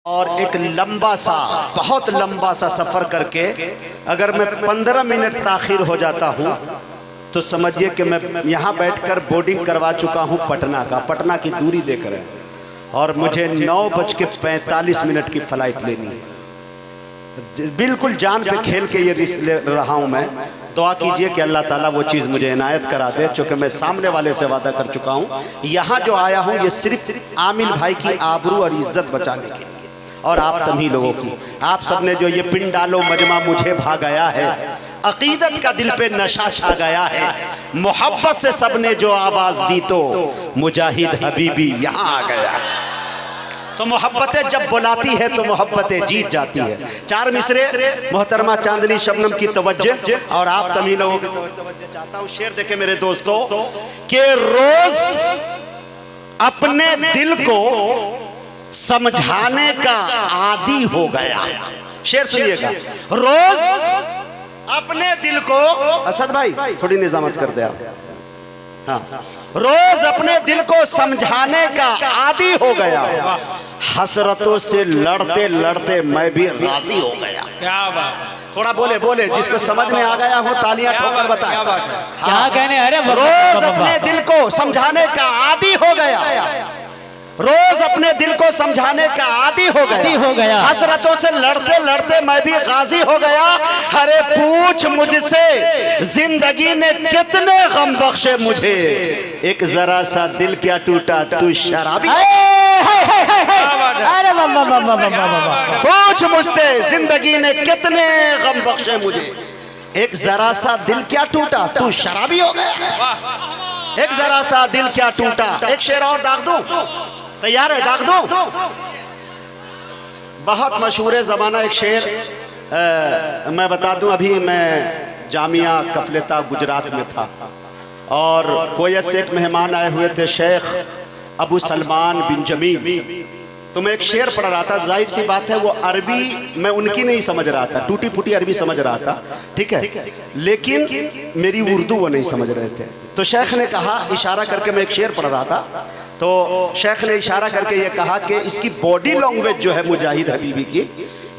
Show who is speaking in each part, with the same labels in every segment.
Speaker 1: और एक लंबा सा बहुत लंबा सा सफ़र करके अगर मैं 15 मिनट ताखिर हो जाता हूँ तो समझिए कि मैं यहाँ बैठकर बोर्डिंग करवा चुका हूँ पटना की दूरी देकर, और मुझे 9:45 की फ़्लाइट लेनी है। बिल्कुल जान पे खेल के ये रिस्क ले रहा हूँ मैं। दुआ कीजिए कि अल्लाह ताला वो चीज़ मुझे इनायत करा दे, चूँकि मैं सामने वाले से वादा कर चुका हूँ। यहाँ जो आया हूँ ये सिर्फ आमिल भाई की आबरू और इज्जत बचाने के लिए, और आप तभी लोगों की। आप सब ने जो ये पिंड डालो मजमा मुझे भा गया है, अकीदत का दिल पे नशा छा गया है, मोहब्बत से सब ने जो आवाज़ दी तो मुजाहिद हबीबी यहाँ आ गया। तो मोहब्बतें जब बुलाती है तो मोहब्बतें जीत जाती है। चार मिसरे मोहतरमा चांदनी शबनम की तवज्जो और आप तभी लोगों की तवज्जो चाहता हूँ। शेर देखे मेरे दोस्तों कि रोज अपने दिल को समझाने का आदी हो गया। शेर सुनिएगा, रोज अपने दिल को, असद भाई थोड़ी निजामत कर दे आप। हाँ, रोज अपने दिल को समझाने का आदी हो गया, हसरतों से लड़ते लड़ते मैं भी राजी हो गया।
Speaker 2: क्या बात,
Speaker 1: थोड़ा बोले बोले, जिसको समझ में आ गया हो तालियां ठोकर बताए।
Speaker 2: क्या कहने? अरे
Speaker 1: रोज अपने दिल को समझाने का आदी हो गया, रोज अपने दिल को समझाने का आदी हो गया, हसरतों से लड़ते लड़ते मैं भी गाजी हो गया। अरे पूछ मुझसे जिंदगी ने कितने गम बख्शे मुझे, एक जरा सा दिल क्या टूटा तू शराबी।
Speaker 2: अरे
Speaker 1: पूछ मुझसे जिंदगी ने कितने गम बख्शे मुझे, एक जरा सा दिल क्या टूटा तू शराबी हो गया। एक जरा सा दिल क्या टूटा। एक शेर और दाग दूं? तैयार है? दाग दूं? बहुत मशहूर ज़माना एक शेर मैं बता दूं। अभी मैं जामिया कफलेता गुजरात में था और कोयत से एक मेहमान आए हुए थे, शेख अबू सलमान बिन जमील। तो मैं एक शेर पढ़ रहा था, जाहिर सी बात है वो अरबी मैं उनकी नहीं समझ रहा था, टूटी फूटी अरबी समझ रहा था, ठीक है, लेकिन मेरी उर्दू वो नहीं समझ रहे थे। तो शेख ने कहा, इशारा करके, मैं एक शेर पढ़ रहा था तो शेख ने इशारा करके ये कहा कि इसकी बॉडी लैंग्वेज जो है मुजाहिद हबीबी की,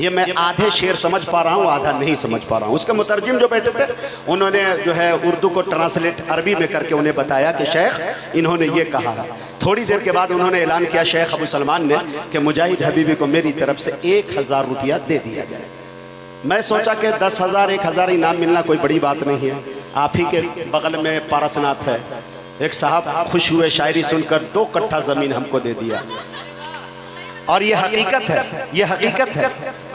Speaker 1: ये मैं आधे शेर समझ पा रहा हूँ आधा नहीं समझ पा रहा हूँ। उसके मुतरजिम जो बैठे थे उन्होंने जो है उर्दू को ट्रांसलेट अरबी में करके उन्हें बताया कि शेख इन्होंने ये कहा। थोड़ी देर के बाद उन्होंने ऐलान किया शेख अबू सलमान ने कि मुजाहिद हबीबी को मेरी तरफ से 1000 रुपया दे दिया जाए। मैं सोचा कि 10,000 1000 इनाम मिलना कोई बड़ी बात नहीं है। आप ही के बगल में पारसनाथ है, एक साहब खुश हुए, शायरी सुनकर 2 कट्ठा ज़मीन हमको दे दिया। और ये हकीकत है, ये हकीकत है।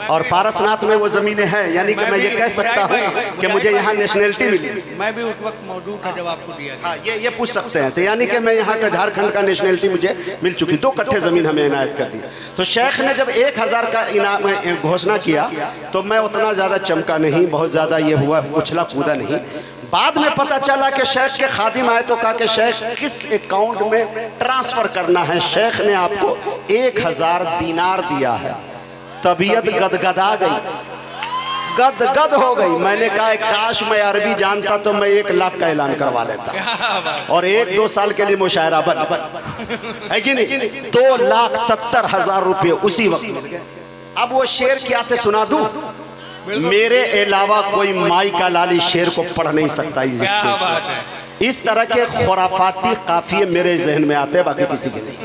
Speaker 1: और पारसनाथ में वो ज़मीनें हैं, यानी कि मैं ये कह सकता हूँ कि मुझे यहाँ नेशनलिटी मिली।
Speaker 2: मैं भी उस वक्त मौजूद था जब आपको दिया।
Speaker 1: हाँ, ये पूछ सकते हैं। तो यानी कि मैं यहाँ का झारखंड का नेशनलिटी मुझे मिल चुकी, 2 कट्ठे ज़मीन हमें इनायत कर दी। तो शेख ने जब 1000 का इनाम घोषणा किया तो मैं उतना ज़्यादा चमका नहीं, बहुत ज़्यादा ये हुआ उछला कूदा नहीं। बाद में पता चला कि शेख के खादिम आए तो कहा कि शेख किस अकाउंट में ट्रांसफ़र करना है। शेख ने आपको 1000 दीनार दिया है। तबीयत गदगदा गई, गदगद हो गई। मैंने कहा काश मैं अरबी जानता तो मैं 1 लाख का ऐलान करवा लेता और 1-2 साल के लिए मुशायरा बन है कि नहीं। 2,70,000 रुपये उसी वक्त मिल गए। अब वो शेर क्या थे सुना दूं? मेरे अलावा कोई माई का लाली शेर को पढ़ नहीं सकता। इस तरह के खुराफाती काफिये मेरे जहन में आते हैं, बाकी किसी के नहीं।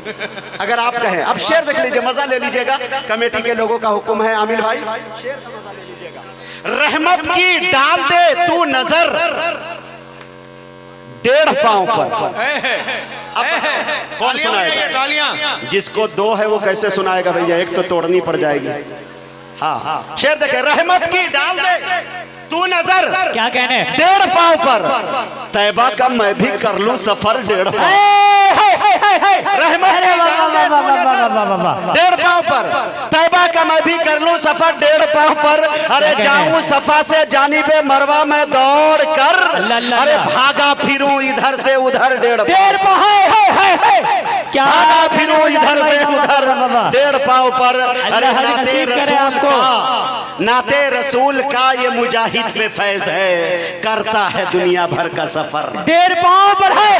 Speaker 1: अगर आप कहें, अब शेर देख लीजिए, मजा ले लीजिएगा। कमेटी के लोगों का हुक्म है, आमिर भाई शेर का मजा ले लीजिएगा। रहमत की डाल दे तू नजर 1.5 पांव पर। अब कौन सुनाएगा? जिसको 2 है वो कैसे सुनाएगा भैया, एक तो तोड़नी पड़ जाएगी। हाँ, शेर देखे, रहमत की डाल दे तू नजर,
Speaker 2: क्या कहने?
Speaker 1: 1.5 पांव पर, तैबा का मैं भी कर लूं सफर 1.5 पांव। रहमत 1.5 पांव पर, तैबा का मैं भी कर लूं सफर 1.5 पांव पर। अरे जाऊं सफा से जानिबे मरवा में दौड़ कर, अरे भागा फिरूं इधर से उधर 1.5 पांव,
Speaker 2: क्या
Speaker 1: भागा फिरूं इधर से उधर 1.5 पांव पर। अरे
Speaker 2: नसीब करे आपको।
Speaker 1: नाते रसूल का ये मुजाहिद में फैज है, करता है दुनिया भर का सफर।
Speaker 2: 1.5 पाँव पर है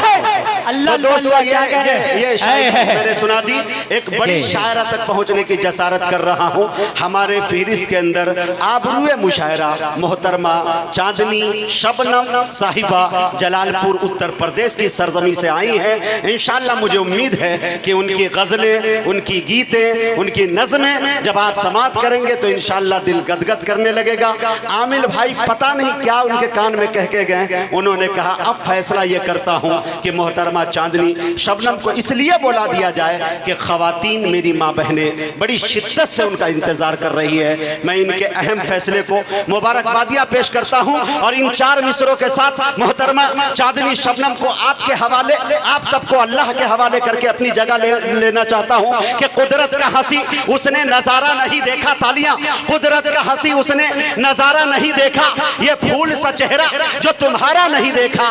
Speaker 2: अल्लाह।
Speaker 1: तो दोस्तों ये शायरी मैंने सुना दी। एक बड़ी शायरा तक पहुंचने की जसारत कर रहा हूं। हमारे फहरिस्त के अंदर आबरूए मुशायरा मोहतरमा चांदनी शबनम साहिबा जलालपुर उत्तर प्रदेश की सरजमी से आई हैं। इंशाअल्लाह मुझे उम्मीद है कि उनकी गजलें, उनकी गीतें, उनकी नज़में जब आप समात करेंगे तो इंशाअल्लाह दिल गदगद करने लगेगा। आमिल भाई पता नहीं क्या उनके कान में कह के गए, उन्होंने कहा अब फैसला ये करता हूँ कि मोहतरमा चांदनी शबनम को इसलिए बोला दिया जाए कि ख़वातीन मेरी माँ बहनें बड़ी शिद्दत से उनका इंतज़ार कर रही है। मैं इनके अहम फैसले को मुबारकबादियाँ पेश करता हूँ और इन 4 मिसरों के साथ मोहतरमा चांदनी शबनम को आपके हवाले, आप सबको अल्लाह के हवाले करके अपनी जगह लेना चाहता हूँ कि कुदरत का हंसी उसने नजारा नहीं देखा। तालियां। कुदरत का हंसी उसने नजारा नहीं देखा, ये फूल सा चेहरा जो तुम्हारा नहीं देखा,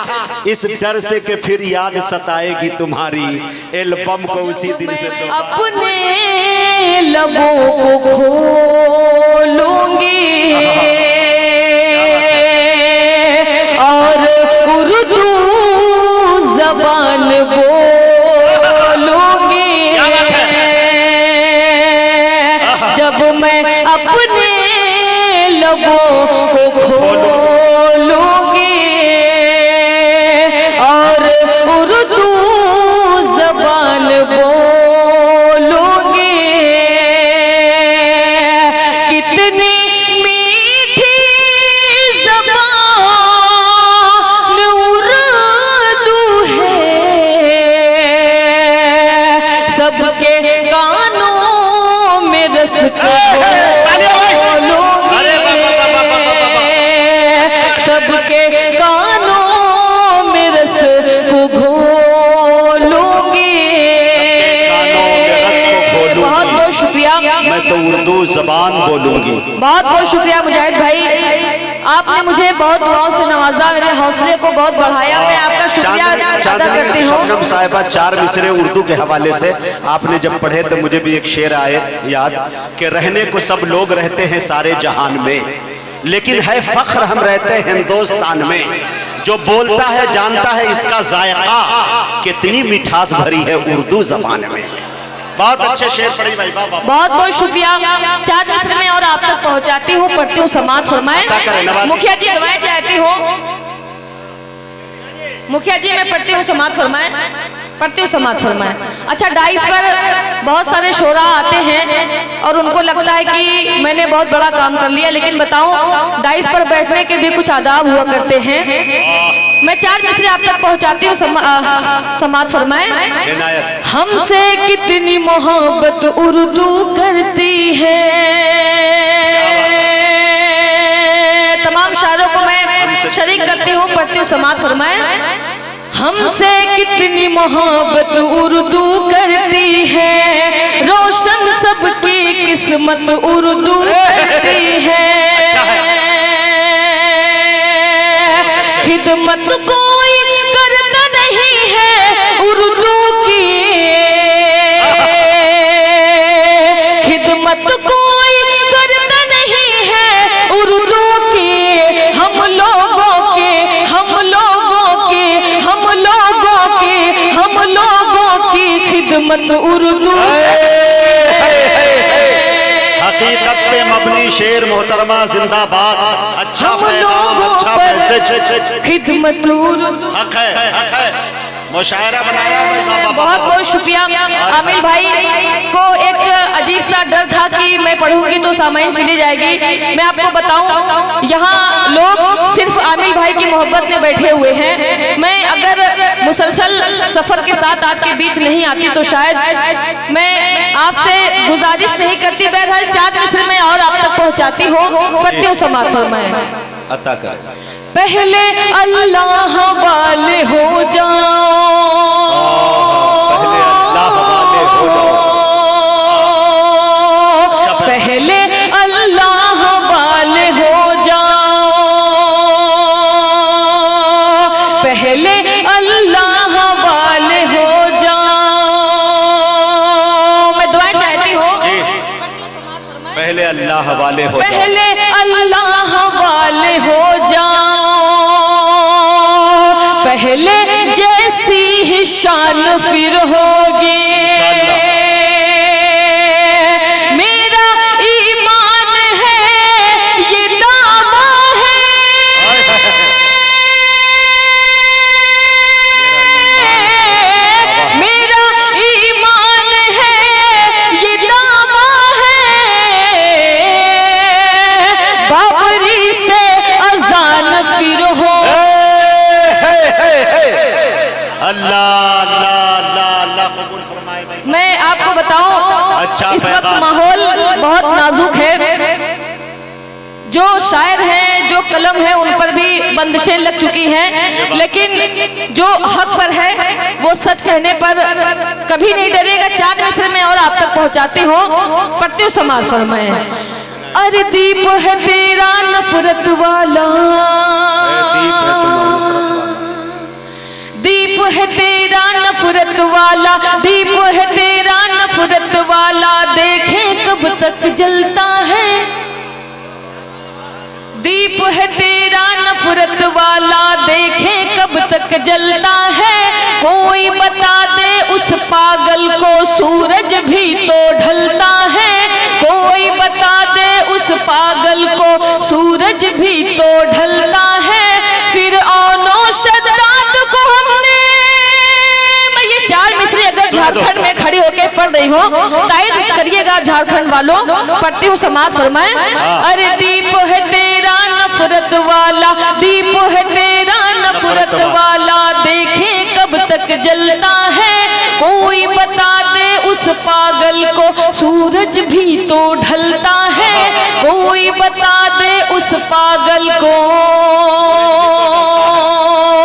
Speaker 1: इस डर से कि फिर याद सताएगी तुम्हारी, एल्बम को उसी दिन से
Speaker 3: अपने लबों को खोलूंगी और उर्दू जबान बोलूंगी। जब मैं अपने लबों को खोलूंगी और उर्दू जबान बोलूंगी, कितनी मीठी जबान उर्दू है, सबके कानों में रस सबके कानों में रस को घोलूंगी। बहुत बहुत शुक्रिया।
Speaker 1: मैं तो उर्दू जबान बोलूंगी।
Speaker 3: बहुत बहुत शुक्रिया मुजाहिद भाई, आपने मुझे बहुत दुआओं से नवाजा, मेरे हौसले को बहुत बढ़ाया। मैं आपका शुक्रिया अदा करती हूँ।
Speaker 1: शबनम साहिबा 4 मिसरे उर्दू के हवाले से आपने जब पढ़े तो मुझे भी एक शेर आए याद कि रहने को सब लोग रहते हैं सारे जहान में, लेकिन है फख्र हम रहते हैं हिंदुस्तान में। जो बोलता है जानता है इसका जायका, कितनी मिठास भरी है उर्दू जबान में। बहुत अच्छे शेर पढ़ी भाई। बहुत
Speaker 3: बहुत शुक्रिया। 4 मिसरे में और आप तक पहुंचाती हूँ, पढ़ती हूँ, समात फरमाएं। मुखिया जी दुआएं चाहती हूँ। मुखिया जी मैं पढ़ती हूँ, समात फरमाएं। पढ़ती हूँ, समात फरमाएं। अच्छा, डाइस पर बहुत सारे शोरा आते हैं और उनको लगता है कि मैंने बहुत बड़ा काम कर लिया, लेकिन बताऊं डाइस पर बैठने के भी कुछ आदाब हुआ करते हैं। मैं 4 मिसरे आप तक पहुंचाती हूँ, समात फरमाएं। हमसे कितनी मोहब्बत उर्दू करती है, तमाम शायरों को मैं शरीक करती हूँ, पढ़ती हूँ, समात फरमाएं। हमसे कितनी मोहब्बत उर्दू करती है, रोशन सबकी किस्मत उर्दू करती है, खिदमत कोई करता नहीं है उर्दू की, खिदमत कोई करता नहीं है उर्दू की, हम लोगों के खिदमत उर्दू।
Speaker 1: हकीकत पे मबनी शेर मोहतरमा जिंदाबाद। अच्छा पैगाम, अच्छा मैसेज,
Speaker 3: खिदमत उर्दू।
Speaker 1: हक है, हक है। मुशायरा बनाया।
Speaker 3: बहुत बहुत शुक्रिया। आमिल भाई को एक अजीब सा डर था कि मैं पढ़ूंगी तो सामाइन चली जाएगी। मैं आपको बताऊं यहाँ लोग सिर्फ आमिल भाई की मोहब्बत में बैठे हुए हैं। मैं अगर मुसलसल सफर के साथ आपके बीच नहीं आती तो शायद मैं आपसे गुजारिश नहीं करती। बहरहाल 4 मिसरे में और आप तक पहुँचाती हूँ, पढ़ती हूँ, समात फरमाएं।
Speaker 1: अता कर।
Speaker 3: पहले अल्लाह वाले हो जाओ,
Speaker 1: पहले अल्लाह वाले हो जाओ,
Speaker 3: पहले अल्लाह वाले हो जाओ, पहले अल्लाह वाले हो जाओ। मैं दुआएं चाहती हूँ।
Speaker 1: पहले अल्लाह वाले हो जाओ,
Speaker 3: पहले अल्लाह वाले हो जाओ, पहले जैसी ही शान फिर होगी। मेरा ईमान है ये दावा है, मेरा ईमान है ये दावा है, बाबरी से अजान फिर हो।
Speaker 1: अल्लाह अल्लाह अल्लाह अल्लाह कबूल फरमाए भाई।
Speaker 3: मैं आपको बताऊं,
Speaker 1: अच्छा
Speaker 3: इस वक्त
Speaker 1: पैगाम।
Speaker 3: माहौल बहुत नाजुक है। जो शायर हैं, जो कलम है, उन पर भी बंदिशें लग चुकी हैं, लेकिन जो हक पर है वो सच कहने पर कभी नहीं डरेगा। 4 मिसरे में और आप तक पहुंचाती हूँ, पढ़ती हूँ समाज फरमाए। अरे दीप है तेरा नफरत वाला, दीप है तेरा नफरत वाला, दीप है तेरा नफरत वाला, देखें कब तक जलता है। दीप है तेरा नफरत वाला, देखें कब तक जलता है। कोई बता दे उस पागल को सूरज भी तो ढलता है, कोई बता दे उस पागल को सूरज भी तो ढलता है। फिर औनो शद्दाद को हमने, मैं ये 4 मिसरे अगर झारखंड में खड़ी होकर पढ़ रही हूँ, तायद करिएगा झारखंड वालों, पढ़ती हूँ समाज फरमाए। अरे दीप है तेरा नफरत वाला, दीप है तेरा नफरत वाला, देखें कब तक जलता है। कोई बता दे उस पागल को सूरज भी तो ढलता है, कोई बता दे उस पागल को।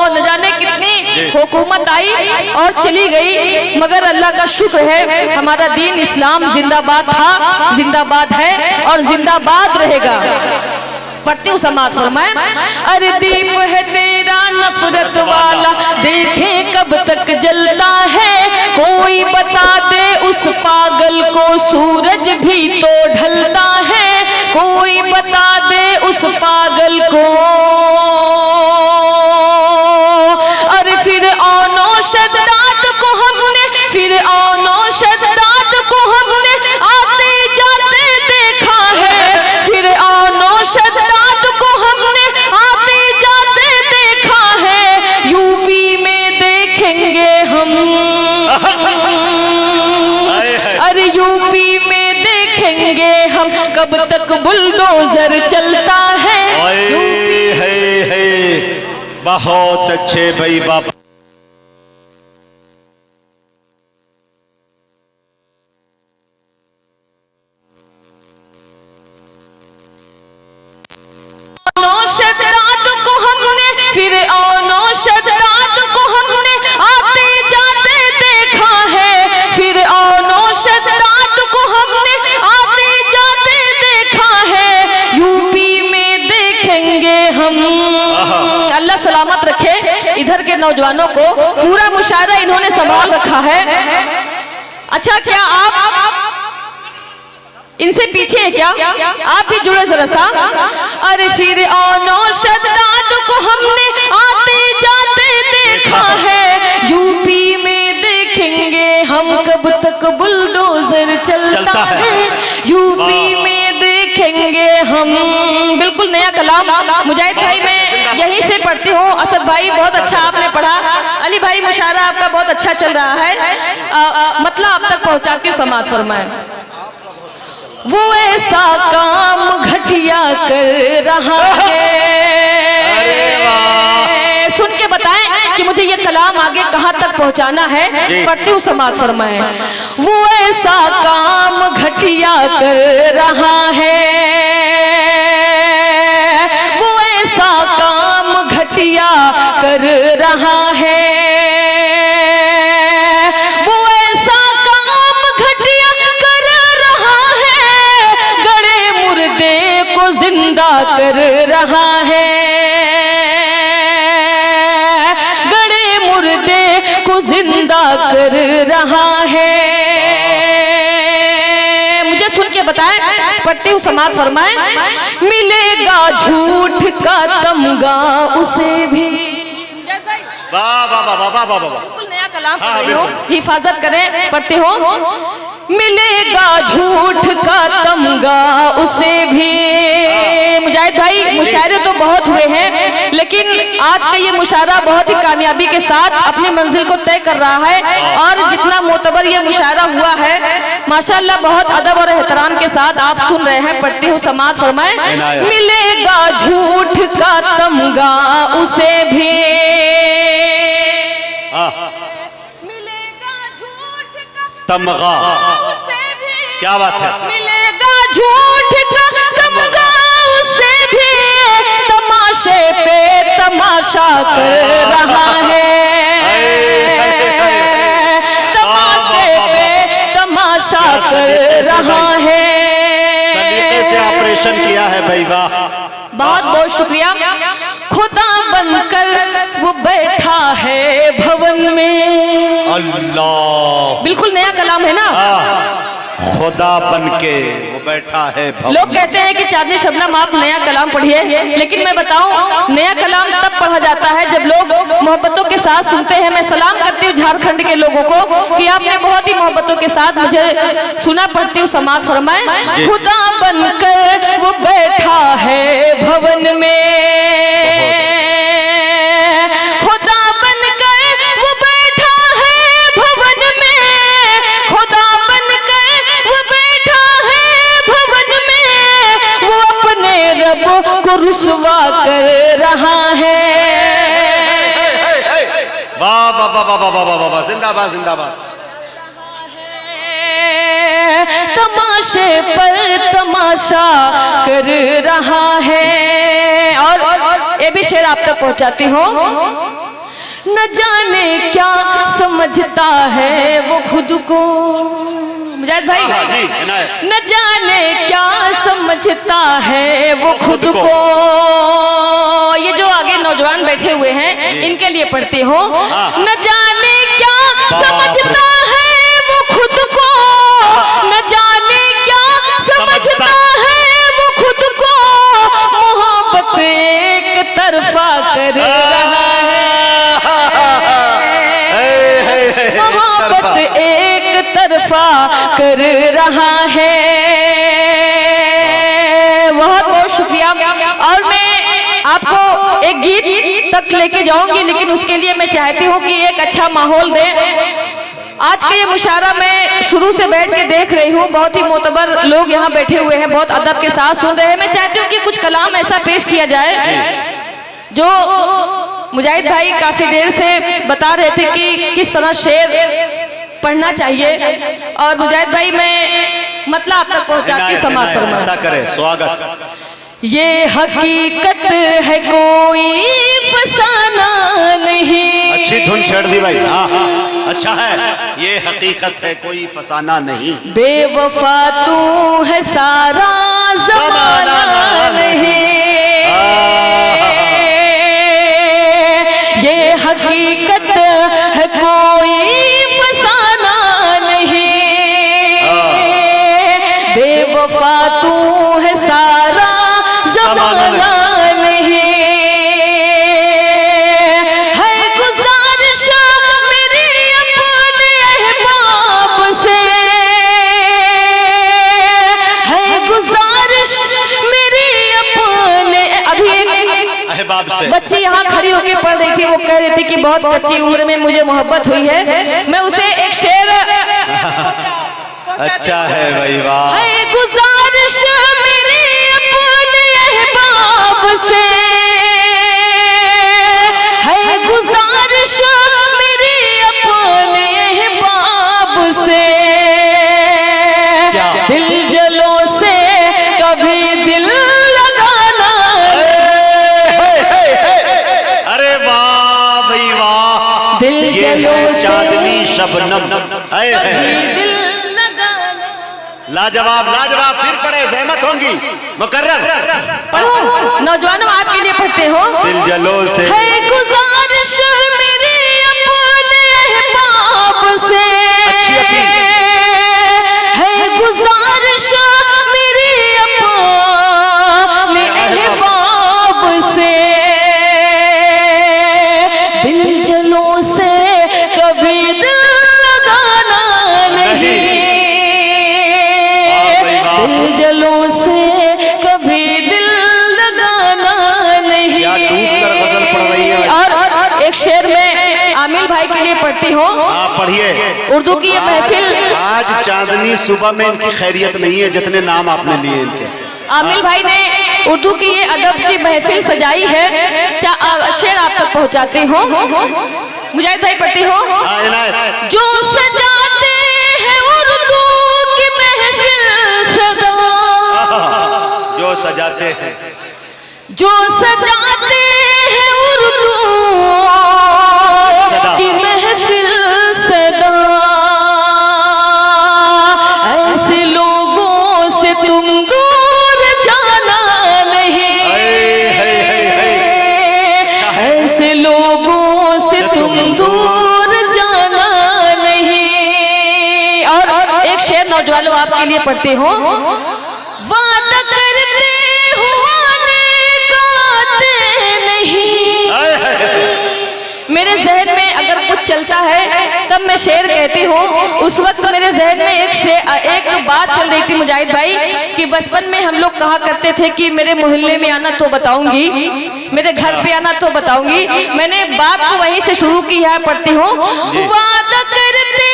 Speaker 3: न जाने कितनी हुकूमत आई और चली गई, मगर अल्लाह का शुक्र है हमारा दीन इस्लाम जिंदाबाद था, जिंदाबाद है और जिंदाबाद रहेगा। पढ़ती हूँ समाज फरमाए। अरे दीप है तेरा नफरत वाला, देखें कब तक जलता है। कोई बता दे उस पागल को सूरज भी तो ढलता है, कोई बता दे उस पागल को। अरे फिर औनो शद्दाद को हमने, फिर औनो शद्दाद को हमने आते जाते देखा है, फिर औनो शद्दाद को हमने आते जाते देखा है। यूपी में देखेंगे हम, अरे यूपी में देखेंगे हम कब तक बुलडोजर चलता है।
Speaker 1: बहुत अच्छे भाई बाप।
Speaker 3: शद्दाद को हमने, फिर औनो शद्दाद को हमने आते जाते देखा है, फिर औनो शद्दाद को हमने आते जाते देखा है। यूपी में देखेंगे हम। अल्लाह सलामत रखे इधर के नौजवानों को, पूरा मुशायरा इन्होंने संभाल रखा है। अच्छा, क्या आप इनसे पीछे है क्या? आप भी जुड़े जरा सा। अरे फिर औनो शद्दाद को हमने आते जाते देखा है, यूपी में देखेंगे हम कब तक बुलडोजर चलता है, यूपी में देखेंगे हम। बिल्कुल नया कलाम मुजाहिद भाई, मैं यहीं से पढ़ती हूँ। असद भाई बहुत अच्छा आपने पढ़ा, अली भाई मुशायरा आपका बहुत अच्छा चल रहा है, मतलब आप तक पहुँचाती हूँ समाज फरमाए। वो ऐसा काम घटिया कर रहा है, सुन के बताएं कि मुझे ये कलाम आगे कहाँ तक पहुँचाना है। पढ़ती हूँ समाज फरमाए। वो ऐसा काम घटिया कर रहा है, वो ऐसा काम घटिया कर रहा है, जिंदा कर रहा है, गड़े मुर्दे को जिंदा कर रहा है। मुझे सुन के बताएं, पढ़ती हूँ, समाप्त फरमाए। मिलेगा झूठ का तमगा उसे भी।
Speaker 1: वाह वाह वाह वाह वाह वाह,
Speaker 3: बिल्कुल नया कलाम पढ़ रही हो, हिफाजत करें, पढ़ते हो। मिलेगा झूठ का तमगा उसे भी। मुजाहिद भाई, मुशायरे तो बहुत हुए हैं, लेकिन आज का ये मुशायरा बहुत ही कामयाबी के साथ अपनी मंजिल को तय कर रहा है। और जितना मोतबर ये मुशायरा हुआ है माशाअल्लाह, बहुत अदब और एहतराम के साथ आप सुन रहे हैं। पढ़ती हूँ, समाप्त फरमाए। मिलेगा झूठ का तमगा उसे भी, मिलेगा झूठ का
Speaker 1: तमगा,
Speaker 3: उसे भी,
Speaker 1: क्या बात है।
Speaker 3: मिलेगा झूठ का तमगा उसे भी, तमाशे पे तमाशा कर रहा है, तमाशे पे तमाशा कर रहा है।
Speaker 1: सलीके से ऑपरेशन किया है भाई, वाह,
Speaker 3: बहुत बहुत शुक्रिया। खुदा बनकर वो बैठा है भवन में।
Speaker 1: अल्लाह,
Speaker 3: बिल्कुल नया कलाम है ना।
Speaker 1: खुदा बनके वो बैठा है भवन।
Speaker 3: लोग कहते हैं कि चांदनी शबनम आप नया कलाम पढ़िए, लेकिन मैं बताऊं नया कलाम तब पढ़ा जाता है जब लोग मोहब्बतों के साथ सुनते हैं। मैं सलाम करती हूँ झारखंड के लोगों को कि आपने बहुत ही मोहब्बतों के साथ मुझे सुना। पढ़ती हूँ, समाप्त फरमाए। खुदा बनकर वो बैठा है भवन में, खुदा बनकर वो बैठा है भवन में, खुदा बनकर वो बैठा है भवन में, वो अपने रब को रुसवा कर रहा है।
Speaker 1: वाह वाह वाह वाह वाह वाह वाह, जिंदाबाद जिंदाबाद।
Speaker 3: तमाशे पर तमाशा कर रहा है। और ये भी शेर आप तक पहुंचाती हूँ। न जाने क्या समझता है वो खुद को, मुजाहिद भाई, न जाने क्या समझता है वो खुद को। ये जो आगे नौजवान बैठे हुए हैं इनके लिए पढ़ती हो। न जाने क्या समझता है वो खुद को, न जाने क्या समझता है वो खुद को, मोहब्बत एक तरफा कर रहा है, मोहब्बत एक तरफा कर रहा है। बहुत बहुत शुक्रिया। और मैं आपको एक गीत तक लेके जाऊंगी, लेकिन उसके लिए मैं चाहती हूँ कि एक अच्छा माहौल दें। आज के ये मुशायरा मैं शुरू से बैठ के देख रही हूँ, बहुत ही मोतबर लोग यहाँ बैठे हुए हैं, बहुत अदब के साथ सुन रहे हैं। मैं चाहती हूँ कि कुछ कलाम ऐसा पेश किया जाए जो मुजाहिद भाई काफी देर से बता रहे थे कि किस तरह शेर पढ़ना चाहिए। और मुजाहिद भाई मैं मतलब आप तक पहुँचाती, समाप्त फरमाएं।
Speaker 1: स्वागत।
Speaker 3: ये हकीकत है कोई फसाना नहीं।
Speaker 1: अच्छी धुन छेड़ दी भाई, हाँ अच्छा है। ये हकीकत है कोई फसाना नहीं,
Speaker 3: बेवफा तू है सारा ज़माना नहीं। ये हकीकत है कोई फसाना नहीं, बेवफा तू है सारा ज़माना नहीं। है गुज़ारिश मेरी अपने अहबाब से, है गुज़ारिश मेरी अपने। अभी
Speaker 1: अहबाब से
Speaker 3: बच्ची यहाँ खड़ी होकर पढ़ रही थी, वो कह रही थी कि बहुत कच्ची उम्र में मुझे मोहब्बत हुई है। मैं उसे एक शेर
Speaker 1: अच्छा है भाई, वाह।
Speaker 3: है गुज़ारिश मेरी अपने अहबाब से, है गुज़ारिश मेरी अपने अहबाब से, दिल जलो से कभी दिल लगाना।
Speaker 1: अरे वाह भाई वाह,
Speaker 3: दिल जलो से
Speaker 1: चांदनी शबनम है। लाजवाब लाजवाब। फिर पढ़े, सहमत होंगी मुकर्रर।
Speaker 3: पढ़ो नौजवानों, आपके लिए पढ़ते हो।
Speaker 1: दिल जलो से
Speaker 3: है गुज़ारिश मेरी अपने अहबाब से, है गुज़ारिश मेरी पढ़ती हूँ।
Speaker 1: आप पढ़िए।
Speaker 3: उर्दू की ये महफिल,
Speaker 1: आज चांदनी सुबह में इनकी खैरियत नहीं है जितने नाम आपने लिए इनके।
Speaker 3: आमिल भाई ने उर्दू की ये अदब की महफिल सजाई है। शेर आप तक पहुँचाती हूँ। मुजाहिद भाई पढ़ती हो। जो सजाते हैं उर्दू की महफिल सदा,
Speaker 1: जो सजाते हैं,
Speaker 3: जो सजाते हैं उर्दू की महफिल सदा, ऐसे लोगों से तुम दूर जाना नहीं, ऐसे लोगों से तुम दूर जाना नहीं। और एक शेर नौजवानों आपके लिए पढ़ती हूँ। वादा करते मेरे जहन में अगर कुछ चलता है तब मैं शेर कहती हूँ। उस वक्त मेरे जहन में एक बात चल रही थी मुजाहिद भाई कि बचपन में हम लोग कहा करते थे कि मेरे मोहल्ले में आना तो बताऊंगी, मेरे घर पे आना तो बताऊंगी। मैंने बात को वहीं से शुरू की है, पढ़ती हूँ। वादा करते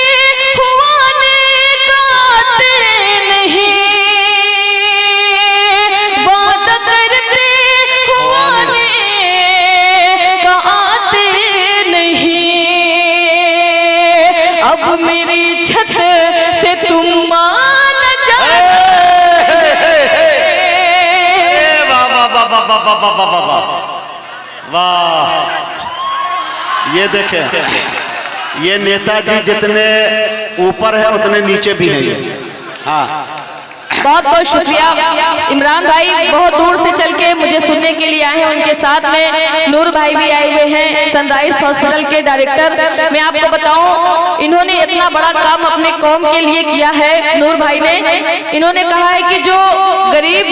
Speaker 3: अब मेरी छत से तुम मान जाओ।
Speaker 1: वाह वाह वाह वाह वाह वाह वाह वाह वाह वाह। ये देखें, ये नेताजी जितने ऊपर है उतने नीचे भी हैं। हाँ,
Speaker 3: बहुत बहुत शुक्रिया। इमरान भाई बहुत दूर से चल के मुझे सुनने के लिए आए हैं। उनके साथ में नूर भाई भी आए हुए हैं, सनराइज हॉस्पिटल के डायरेक्टर। मैं आपको बताऊं, इन्होंने इतना बड़ा काम अपने कौम के लिए किया है। नूर भाई ने इन्होंने कहा है कि जो गरीब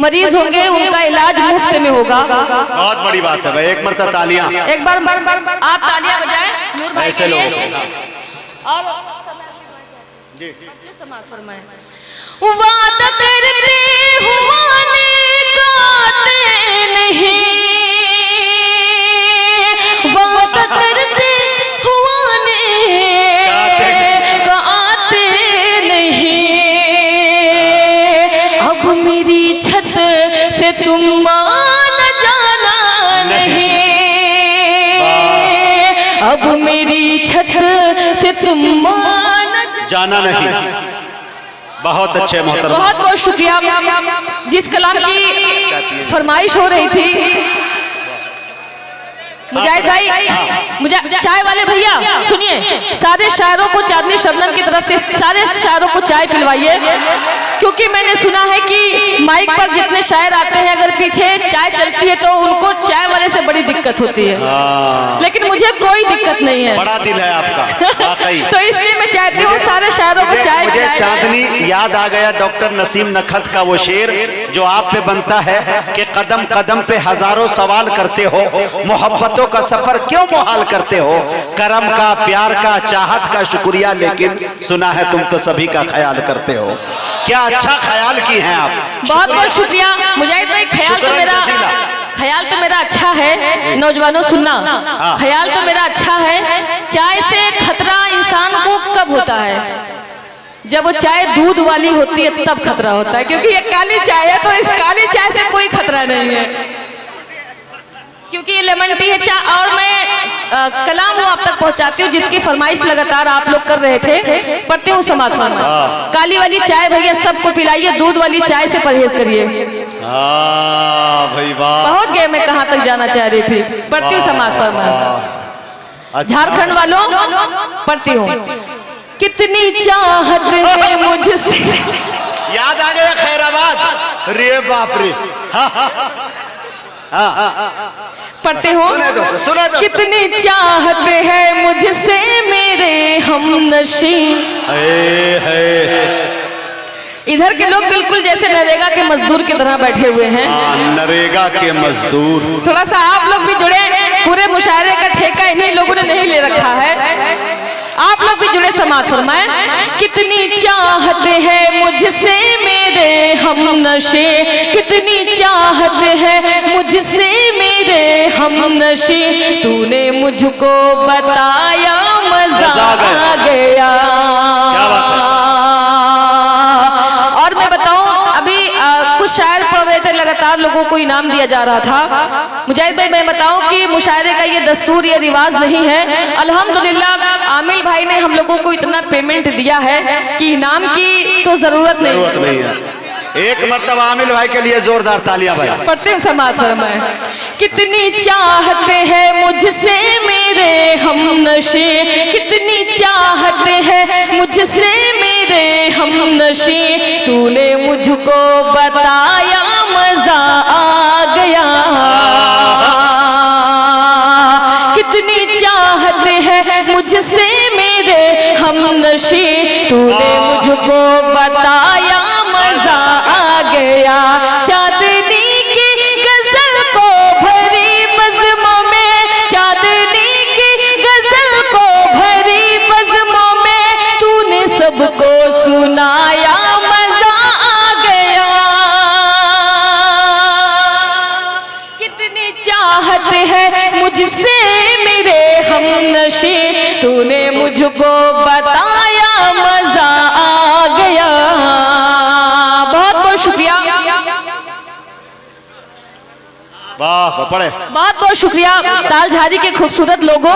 Speaker 3: मरीज होंगे उनका इलाज मुफ्त में होगा।
Speaker 1: बहुत बड़ी बात है भाई। एक मरतबा तालियां,
Speaker 3: एक बार आप तालियां बजाएं नूर भाई
Speaker 1: ऐसे
Speaker 3: के लिए।
Speaker 1: लोग
Speaker 3: और समाज फरमाएं। वादा करते हुआने गाते नहीं, वादा करते हुआने गाते नहीं, अब मेरी छत से तुम मान जाना नहीं, अब मेरी छत से तुम मान
Speaker 1: जाना नहीं। बहुत अच्छे मोहतरम,
Speaker 3: बहुत बहुत शुक्रिया। जिस कलाम की फरमाइश हो रही थी मुजाहिद भाई, मुझे चाय वाले भैया सुनिए, सारे शायरों को चांदनी शबनम की तरफ से सारे शायरों को चाय पिलवाइए, क्योंकि मैंने सुना है कि माइक पर जितने शायर आते हैं अगर पीछे चाय चलती है तो उनको चाय वाले से बड़ी दिक्कत होती है, लेकिन मुझे कोई दिक्कत नहीं है।
Speaker 1: बड़ा दिल है आपका वाकई।
Speaker 3: तो इसलिए मैं चाहती हूँ सारे शायरों को चाय।
Speaker 1: मुझे चांदनी याद आ गया डॉक्टर नसीम नखत का वो शेर जो आप पे बनता है कि कदम कदम पे हजारों सवाल करते हो, मोहब्बतों का सफर क्यों मुहाल करते हो, करम का, प्यार का, चाहत का शुक्रिया, लेकिन सुना है तुम तो सभी का ख्याल करते हो। क्या अच्छा ख्याल की हैं आप।
Speaker 3: बहुत बहुत शुक्रिया मुजाहिद भाई। ख्याल तो मेरा अच्छा है। नौजवानों सुनना, ख्याल तो मेरा अच्छा है। चाय से खतरा इंसान को कब होता है? जब वो चाय दूध वाली होती है तब खतरा होता है, क्योंकि ये काली चाय है तो इस काली चाय से कोई खतरा नहीं है, क्योंकि ये लेमन टी है चाय। और मैं कलाम वो आप तक पहुंचाती हूँ जिसकी फरमाइश लगातार आप लोग कर रहे थे, पढ़ते हूँ समाज फरमाइश। काली वाली चाय भैया सबको पिलाइए, दूध वाली चाय से परहेज करिए।
Speaker 1: भाई वाह,
Speaker 3: पहुंच गए मैं कहाँ तक जाना चाह रही थी। पढ़ती हूँ समाज फरमाइश। झारखंड वालों पढ़ती हूँ। कितनी चाहत है मुझसे।
Speaker 1: याद आ गया खैराबाद। रे बाप रे।
Speaker 3: पढ़ते हो।
Speaker 1: सुने दोस्तों।
Speaker 3: कितनी चाहत है मुझसे मेरे हमनशी। इधर के लोग बिल्कुल जैसे नरेगा के मजदूर की तरह बैठे हुए हैं।
Speaker 1: नरेगा के मजदूर।
Speaker 3: थोड़ा सा आप लोग भी जुड़े, पूरे मुशायरे का ठेका इन्हीं लोगों ने नहीं ले रखा है, आप लोग भी जुड़े समाज फरमाएं। कितनी चाहत है मुझसे मेरे हमनशे, कितनी चाहत है मुझसे मेरे हमनशी, तूने मुझको बताया मजा आ गया।
Speaker 1: क्या बात है।
Speaker 3: और मैं बताऊं, अभी कुछ शायर पढ़ रहे थे, लगातार लोगों को इनाम दिया जा रहा था। मुजाहिद भाई, मैं बताऊं कि मुशायरे का ये दस्तूर, ये रिवाज नहीं है। अल्हम्दुलिल्लाह आमिल भाई ने हम लोगों को इतना पेमेंट दिया है कि इनाम की तो जरूरत नहीं
Speaker 1: है। एक मर्तबा आमिल भाई के लिए जोरदार तालियां भाई।
Speaker 3: पढ़ते हैं समाज फरमाए। कितनी चाहते हैं मुझसे मेरे हमनशी, कितनी चाहते हैं मुझसे मेरे हमनशी, तूने मुझको बताया मजा आ गया। कितनी चाहते हैं मुझसे मेरे हमनशी, तूने मुझको बताया मजा आ गया। चांदनी की गजल को भरी बज़्मों में, चांदनी की गजल को भरी बज़्मों में, तूने सबको सुनाया मजा आ गया। कितनी चाहत है मुझसे मेरे हमनशी, तूने मुझको बताया मजा आ गया। बहुत बहुत शुक्रिया,
Speaker 1: वाह पढ़े।
Speaker 3: बहुत बहुत शुक्रिया तालझारी के खूबसूरत लोगों।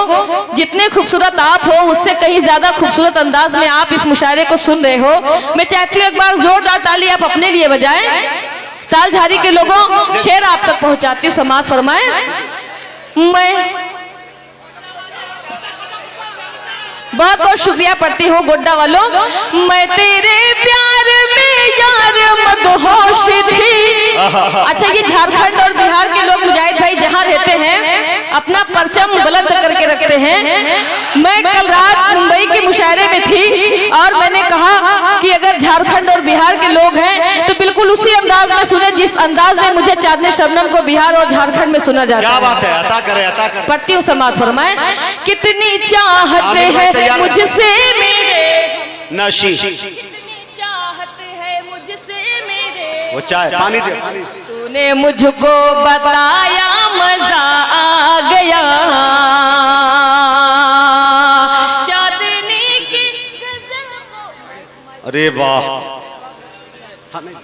Speaker 3: जितने खूबसूरत आप हो, उससे कहीं ज्यादा खूबसूरत अंदाज में आप इस मुशायरे को सुन रहे हो। मैं चाहती हूँ एक बार जोरदार ताली आप अपने लिए बजाएं। तालझारी के लोगों, शेर आप तक पहुंचाती हूँ, समाज फरमाए। मैं बहुत बहुत शुक्रिया पढ़ती हूँ गोड्डा वालों। मैं तेरे प्यार में यार मदहोश थी। अच्छा, ये झारखंड और बिहार के लोग मुजाहिद भाई जहाँ रहते हैं अपना परचम बुलंद करके रखते हैं। मैं कल रात मुंबई के मुशायरे में थी और मैंने कहा कि अगर झारखंड और बिहार के लोग हैं तो बिल्कुल उसी अंदाज में सुने जिस अंदाज में मुझे चांदनी शबनम को बिहार और झारखंड में सुना जाता है।
Speaker 1: क्या बात है, अता करे, अता करे।
Speaker 3: पढ़ती हूँ, समाज फरमाए। कितनी चाहते हैं मुझसे मेरे
Speaker 1: नशी,
Speaker 3: कितनी चाहत है मुझसे मेरे,
Speaker 1: वो चाय पानी दे।
Speaker 3: तूने मुझको बताया मजा आ गया। चांदनी की गजल को,
Speaker 1: अरे वाह,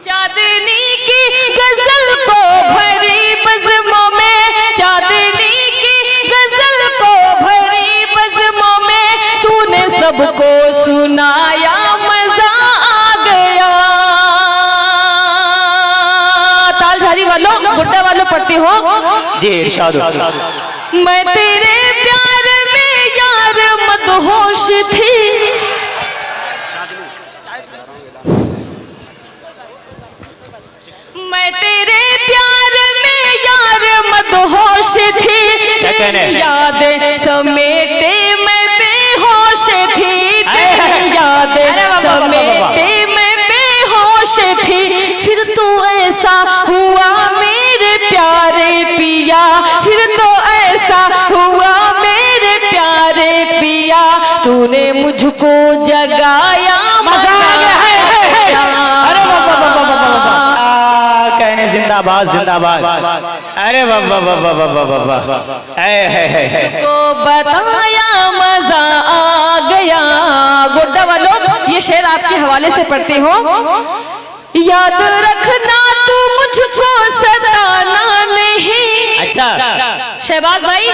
Speaker 3: चांदनी की गजल को भरी बज़्मों में, चांदनी की गजल को भरी बज़्मों में, तूने सबको सुनाया मजा आ गया। तालझारी वालों, गुड्डा वालों पढ़ती हो
Speaker 2: जी, इरशाद।
Speaker 3: मैं तेरे प्यार में यार मदहोश थी। मैं तेरे प्यार में यार मदहोश थी, तेरी यादें समेटे मैं बेहोश थी, तेरी यादें समेटे मैं बेहोश थी। फिर तो ऐसा हुआ मेरे प्यारे पिया, फिर तो ऐसा हुआ मेरे प्यारे पिया, तूने मुझको जगाया मजा आ गया।
Speaker 2: अरे कहने जिंदाबाद जिंदाबाद। अरे बाबा बाबा बाबा बाबा,
Speaker 3: को बताया मजा आ गया। गोड्डा वालों, ये शेर आपके हवाले से पढ़ती हो। याद रखना तू मुझको सताना नहीं।
Speaker 2: अच्छा,
Speaker 3: शहबाज भाई,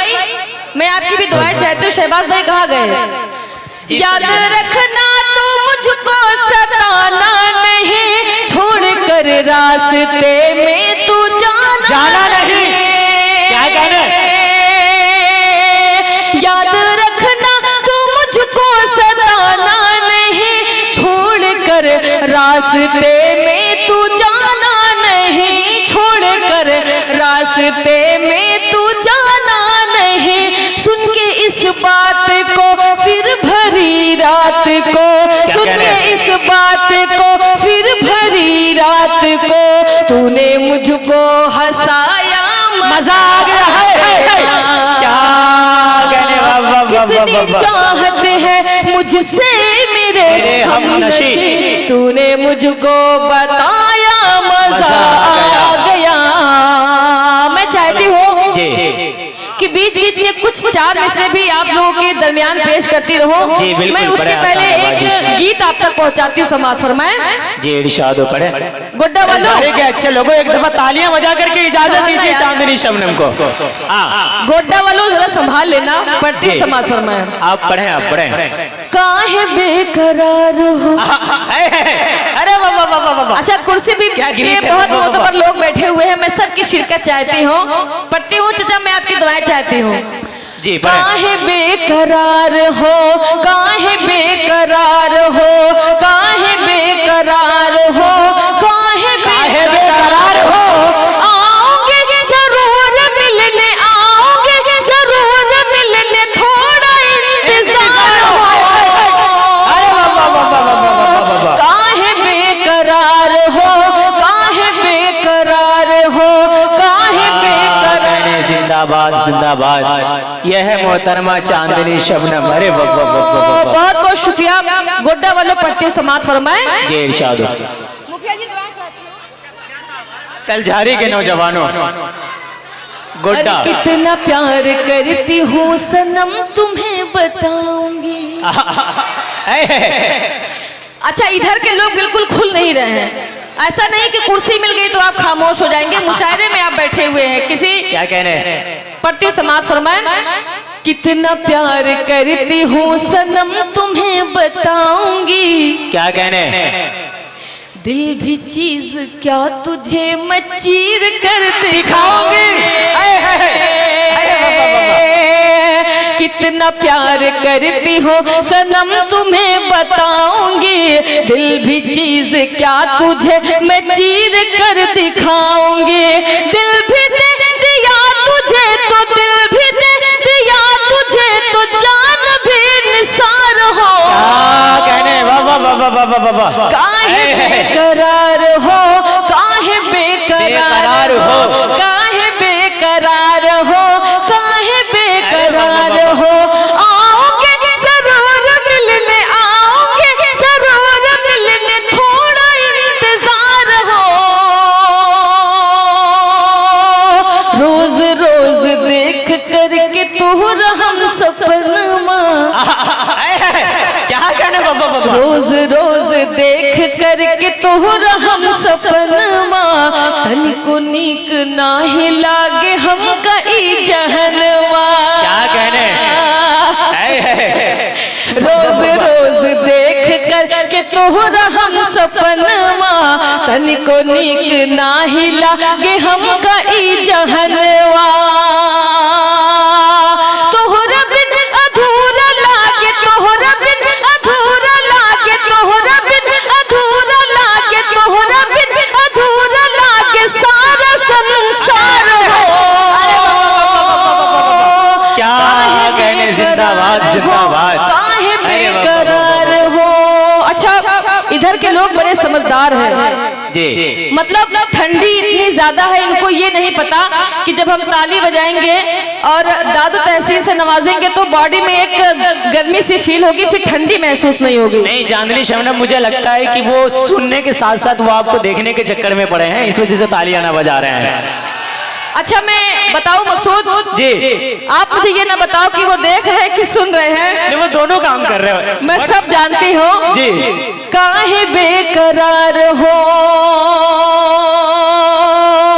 Speaker 3: मैं आपकी भी दुआएं चाहती हूँ। शहबाज भाई कहाँ गए? याद रखना तू मुझको सताना नहीं, छोड़कर रास्ते में तू जाना
Speaker 2: नहीं। क्या कहना?
Speaker 3: याद रखना तू मुझको सताना नहीं, छोड़कर रास्ते में तू जाना नहीं, छोड़कर रास्ते में तू जाना नहीं। सुन के इस बात को फिर भरी रात को, सुन के इस बात को फिर भरी रात को, तूने मुझको हंसाया
Speaker 2: मजा आ गया है। क्या कहने
Speaker 3: कितनी चाहत है मुझसे मेरे हमनशी, तूने मुझको बताया मजा आ गया। मैं चाहती हूँ चार मिसरे भी आप लोगों के दरमियान पेश करती रहूं।
Speaker 2: जी, बिल्कुल,
Speaker 3: मैं उसके
Speaker 2: बड़े
Speaker 3: पहले
Speaker 2: आसान
Speaker 3: एक गीत आप तक पहुंचाती हूँ, समाज फरमाएं।
Speaker 2: जी इरशाद हो पड़े।
Speaker 3: गुड्डा वालों,
Speaker 2: अरे के अच्छे लोगों, एक दफा तालियां बजा करके इजाजत दीजिए चांदनी शबनम को।
Speaker 3: गोड्डा वालों जरा संभाल लेना, पढ़ती हूँ, समाज फरमाएं।
Speaker 2: आप पढ़ें, आप पढ़ें।
Speaker 3: काहे बेकरार हो।
Speaker 2: अरे वाह वाह वाह वाह।
Speaker 3: अच्छा, कुर्सी भी
Speaker 2: क्या गीत
Speaker 3: पे
Speaker 2: है,
Speaker 3: बहुत
Speaker 2: वाह, वाह,
Speaker 3: मौकों पर लोग बैठे हुए हैं, मैं सबकी शिरकत चाहती हूँ। पढ़ती हूँ चाचा, मैं आपकी दुआएं चाहती हूँ।
Speaker 2: जी पढ़ें।
Speaker 3: काहे बेकरार हो, काहे बेकरार हो, काहे बेकरार हो, काहे बेकरार हो। आओगे जरूर मिलने, आओगे जरूर मिलने, थोड़ा इंतजार हो।
Speaker 2: अरे वाह वाह वाह वाह वाह वाह वाह।
Speaker 3: काहे बेकरार हो, काहे बेकरार हो, काहे बेकरार।
Speaker 2: जिंदाबाद जिंदाबाद। यह है मोहतरमा चांदनी शबनम। अरे वाह वाह वाह वाह।
Speaker 3: बहुत बहुत शुक्रिया। गोड्डा वालों, पढ़ती हूँ, समाज फरमाएं।
Speaker 2: जी इरशाद हो।
Speaker 3: मुखिया जी दुआ चाहती हूँ।
Speaker 2: तलझारी के नौजवानों, गोड्डा।
Speaker 3: अरे कितना प्यार करती हूँ सनम, तुम्हें बताऊंगी। अच्छा, इधर के लोग बिल्कुल खुल नहीं रहे हैं। ऐसा नहीं कि कुर्सी मिल गई तो आप खामोश हो जाएंगे, मुशायरे में आप बैठे हुए हैं। किसी
Speaker 2: क्या कहने हैं?
Speaker 3: पढ़ती हूँ, समाज फरमाएं। कितना प्यार करती हूँ सनम, तुम्हें बताऊंगी। क्या
Speaker 2: कहने?
Speaker 3: दिल भी चीज क्या तुझे मैं चीर कर
Speaker 2: दिखाऊंगी।
Speaker 3: कितना प्यार करती हो सनम, तुम्हें बताऊंगी। दिल भी चीज क्या तुझे मैं चीर कर दिखाऊंगी। दिल भी दे दिया तुझे तो, दिल भी दे दिया तुझे तो, जान भी निसार हो।
Speaker 2: कहने वाह वाह वाह वाह वाह वाह।
Speaker 3: काहे बेकरार हो, काहे बेकरार हो, काहे बेकरार हो, काहे बेकरार हो। आओगे जरूर मिलने, आओगे जरूर मिलने, थोड़ा इंतजार हो। रोज रोज देख करके तोहरा हम सपनमा।
Speaker 2: क्या कहने बाबा बाबा?
Speaker 3: रोज रोज देख करके तोहरा हम सपनमा, तनिको नीक नाही लागे हमका ई जहनवा।
Speaker 2: क्या कहने?
Speaker 3: रोज रोज देख करके तोहरा हम सपनमा, तनिको नीक नाही लागे हमका ई जहनवा। तोहरा बिन अधूरा लागे, तोहरा बिन अधूरा लागे, तोहरा बिन अधूरा लागे, तोहरा बिन अधूरा लागे सारा संसार हो।
Speaker 2: क्या कहने? जिंदाबाद जिंदाबाद।
Speaker 3: काहे बेकरार हो। अच्छा, इधर के लोग बड़े समझदार हैं
Speaker 2: जी।
Speaker 3: मतलब ठंडी इतनी ज्यादा है, इनको ये नहीं पता कि जब हम ताली बजाएंगे और दादू तहसीन से नवाजेंगे तो बॉडी में एक गर्मी सी फील होगी, फिर ठंडी महसूस नहीं होगी।
Speaker 2: नहीं चांदनी शबनम, मुझे लगता है कि वो सुनने के साथ साथ वो आपको देखने के चक्कर में पड़े हैं, इस वजह से तालियां ना बजा रहे हैं।
Speaker 3: अच्छा, मैं बताऊं मकसूद
Speaker 2: जी,
Speaker 3: आप मुझे ये ना बताओ कि वो देख रहे हैं कि सुन रहे हैं।
Speaker 2: नहीं वो दोनों काम कर रहे हो।
Speaker 3: मैं सब जानती हूँ
Speaker 2: जी।
Speaker 3: काहे बेकरार हो।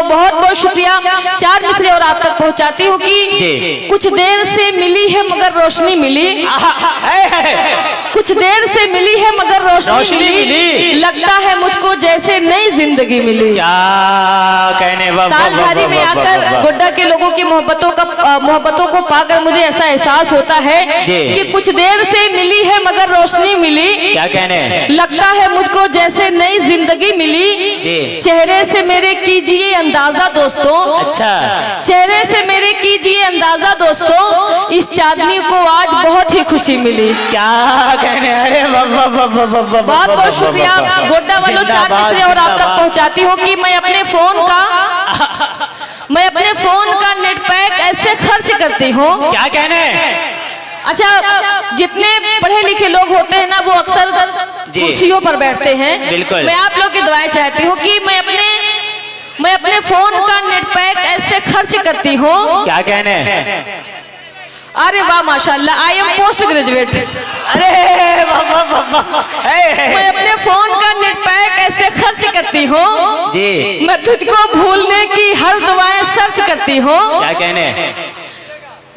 Speaker 3: बहुत बहुत शुक्रिया। चार मिसरे और आप तक पहुंचाती हूँ कि कुछ देर से मिली है मगर रोशनी मिली, कुछ देर से मिली है मगर रोशनी मिली, लगता है मुझको जैसे नई जिंदगी मिली।
Speaker 2: क्या कहने?
Speaker 3: तालझारी में आकर गोड्डा के लोगों की मोहब्बतों को पाकर मुझे ऐसा एहसास होता है कि कुछ देर से मिली है मगर रोशनी मिली।
Speaker 2: क्या कहने?
Speaker 3: लगता है मुझको जैसे नई जिंदगी मिली। चेहरे से मेरे कीजिए अंदाजा दोस्तों। अच्छा, चेहरे से मेरे कीजिए अंदाजा दोस्तों, इस चांदनी को आज बहुत ही खुशी मिली।
Speaker 2: क्या कहने? अरे
Speaker 3: बहुत बहुत शुक्रिया गोड्डा वालों। चार मिसरे और आप तक पहुंचाती हूँ कि मैं अपने फोन का नेट पैक ऐसे खर्च करती हूँ।
Speaker 2: क्या कहने?
Speaker 3: अच्छा, जितने पढ़े लिखे लोग होते हैं ना, वो अक्सर कुर्सियों पर बैठते हैं।
Speaker 2: बिल्कुल।
Speaker 3: मैं आप लोग की दुआएं चाहती हूँ कि मैं अपने फोन का नेट पैक ऐसे खर्च करती हूँ।
Speaker 2: क्या कहने?
Speaker 3: अरे वाह माशाल्लाह, आई एम पोस्ट ग्रेजुएट।
Speaker 2: अरे बाबा बाबा,
Speaker 3: मैं अपने फोन का नेट पैक ऐसे खर्च करती हूँ
Speaker 2: जी,
Speaker 3: मैं तुझको भूलने की हर दुआएं सर्च करती हूँ।
Speaker 2: क्या कहने,